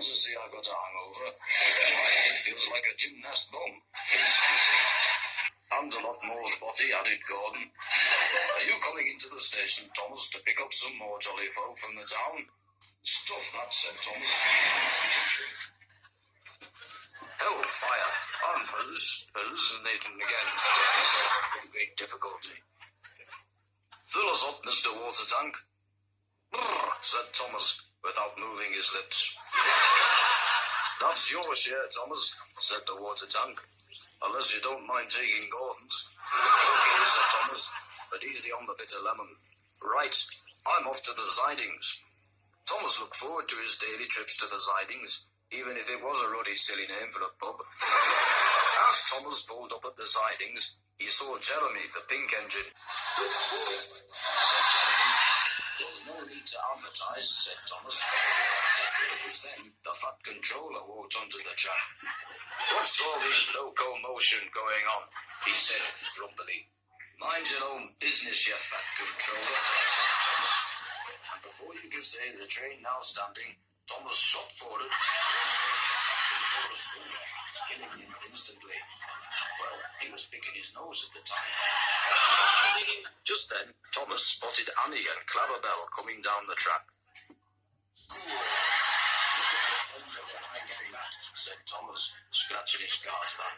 to say I got a hangover. My head feels like a gymnast bomb. It's splitting. And a lot more spotty, added Gordon. Are you coming into the station, Thomas, to pick up some more jolly folk from the town? Stuff that, said Thomas. Hellfire. I'm hallucinating again, he said with great difficulty. Fill us up, Mr. Water Tank. Brrr, said Thomas, without moving his lips. That's your share, Thomas, said the water tank. Unless you don't mind taking Gordon's. Okay, said Thomas, but easy on the bitter lemon. Right, I'm off to the sidings. Thomas looked forward to his daily trips to the sidings, even if it was a ruddy, silly name for a pub. As Thomas pulled up at the sidings, he saw Jeremy, the pink engine. Said Jeremy. There's no need to advertise, said Thomas. It was then the fat controller walked onto the track. What's all this locomotion going on? He said grumpily. Mind your own business, you fat controller, said Thomas. And before you could say the train now standing, Thomas shot forward. The fat controller's finger, killing him instantly. Well, he was picking his nose at the time. Just then, Thomas spotted Annie and Clarabelle coming down the track. Said Thomas, scratching his scarf back.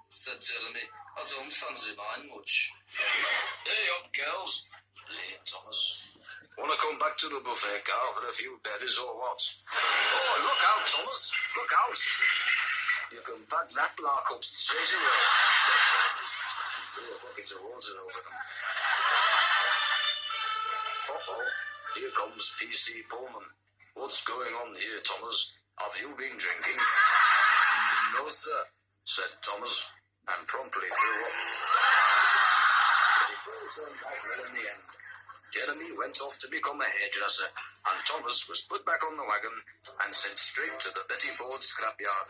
Said Jeremy, I don't fancy mine much. Hey up, girls, lay Thomas. Wanna come back to the buffet car for a few berries or what? Oh, look out, Thomas, look out. You can pack that lark up straight away, said Jeremy. Threw a bucket of water over them. Uh-oh, here comes P.C. Pullman. What's going on here, Thomas? Have you been drinking? No, sir, said Thomas, and promptly threw up. But it all turned out well in the end. Jeremy went off to become a hairdresser, and Thomas was put back on the wagon and sent straight to the Betty Ford scrapyard.